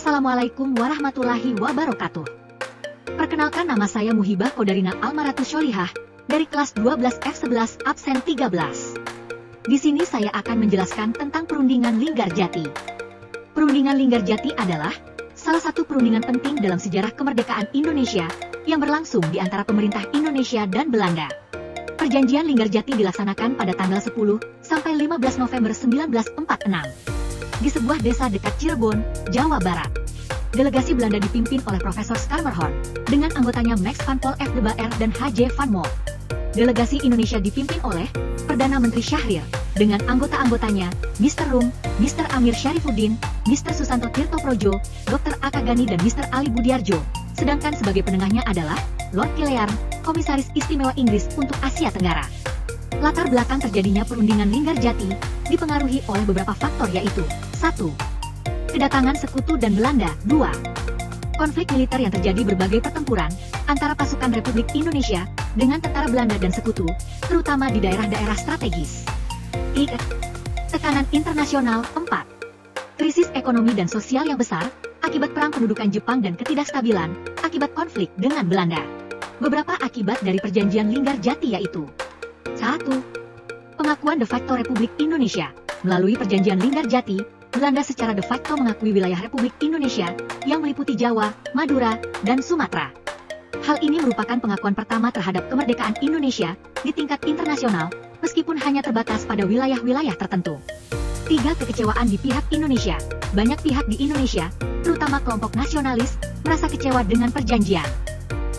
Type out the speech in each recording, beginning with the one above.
Assalamualaikum warahmatullahi wabarakatuh. Perkenalkan, nama saya Muhibah Kodarina Almaratus Sholihah dari kelas 12 F11 absen 13. Di sini saya akan menjelaskan tentang perundingan Linggarjati. Perundingan Linggarjati adalah salah satu perundingan penting dalam sejarah kemerdekaan Indonesia yang berlangsung di antara pemerintah Indonesia dan Belanda. Perjanjian Linggarjati dilaksanakan pada tanggal 10 sampai 15 November 1946 di sebuah desa dekat Cirebon, Jawa Barat. Delegasi Belanda dipimpin oleh Profesor Schermerhorn dengan anggotanya Max van Paul F. de Baer dan H.J. van Moll. Delegasi Indonesia dipimpin oleh Perdana Menteri Syahrir dengan anggota-anggotanya Mr. Rum, Mr. Amir Syarifuddin, Mr. Susanto Tirto Projo, Dr. Aka Gani dan Mr. Ali Budiarjo. Sedangkan sebagai penengahnya adalah Lord Killearn, Komisaris Istimewa Inggris untuk Asia Tenggara. Latar belakang terjadinya perundingan Linggarjati dipengaruhi oleh beberapa faktor, yaitu 1. Kedatangan sekutu dan Belanda. 2. Konflik militer yang terjadi, berbagai pertempuran antara pasukan Republik Indonesia dengan tentara Belanda dan sekutu, terutama di daerah-daerah strategis. 3. Tekanan internasional. 4. Krisis ekonomi dan sosial yang besar akibat perang pendudukan Jepang dan ketidakstabilan akibat konflik dengan Belanda. Beberapa akibat dari perjanjian Linggarjati yaitu: 1. Pengakuan de facto Republik Indonesia. Melalui perjanjian Linggarjati, Belanda secara de facto mengakui wilayah Republik Indonesia yang meliputi Jawa, Madura, dan Sumatera. Hal ini merupakan pengakuan pertama terhadap kemerdekaan Indonesia di tingkat internasional, meskipun hanya terbatas pada wilayah-wilayah tertentu. 3. Kekecewaan di pihak Indonesia. Banyak pihak di Indonesia, terutama kelompok nasionalis, merasa kecewa dengan perjanjian.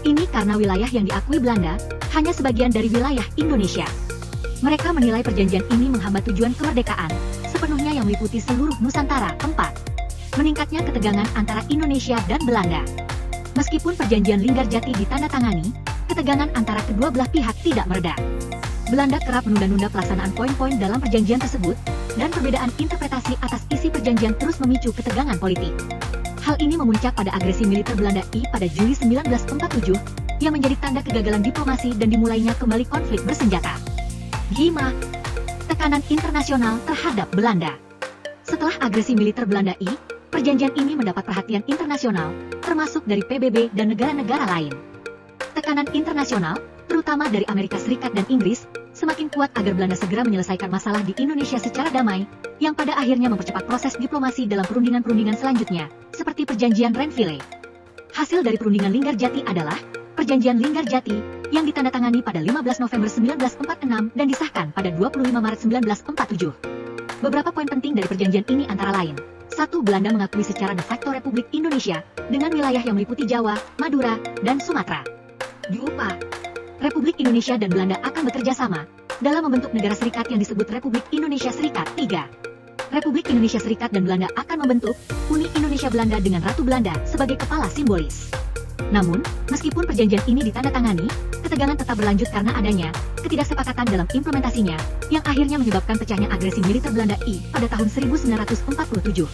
Ini karena wilayah yang diakui Belanda hanya sebagian dari wilayah Indonesia. Mereka menilai perjanjian ini menghambat tujuan kemerdekaan sepenuhnya yang meliputi seluruh Nusantara. 4. Meningkatnya ketegangan antara Indonesia dan Belanda. Meskipun perjanjian Linggarjati ditandatangani, ketegangan antara kedua belah pihak tidak mereda. Belanda kerap menunda-nunda pelaksanaan poin-poin dalam perjanjian tersebut, dan perbedaan interpretasi atas isi perjanjian terus memicu ketegangan politik. Hal ini memuncak pada agresi militer Belanda pada Juli 1947, yang menjadi tanda kegagalan diplomasi dan dimulainya kembali konflik bersenjata. 5. Tekanan internasional terhadap Belanda. Setelah agresi militer Belanda perjanjian ini mendapat perhatian internasional, termasuk dari PBB dan negara-negara lain. Tekanan internasional, terutama dari Amerika Serikat dan Inggris, semakin kuat agar Belanda segera menyelesaikan masalah di Indonesia secara damai, yang pada akhirnya mempercepat proses diplomasi dalam perundingan-perundingan selanjutnya, seperti perjanjian Renville. Hasil dari perundingan Linggarjati adalah Perjanjian Linggarjati yang ditandatangani pada 15 November 1946 dan disahkan pada 25 Maret 1947. Beberapa poin penting dari perjanjian ini antara lain: 1. Belanda mengakui secara de facto Republik Indonesia dengan wilayah yang meliputi Jawa, Madura, dan Sumatera. 2. Republik Indonesia dan Belanda akan bekerja sama dalam membentuk negara serikat yang disebut Republik Indonesia Serikat. 3. Republik Indonesia Serikat dan Belanda akan membentuk Uni Indonesia Belanda dengan Ratu Belanda sebagai kepala simbolis. Namun, meskipun perjanjian ini ditandatangani, ketegangan tetap berlanjut karena adanya ketidaksepakatan dalam implementasinya, yang akhirnya menyebabkan pecahnya agresi militer Belanda pada tahun 1947.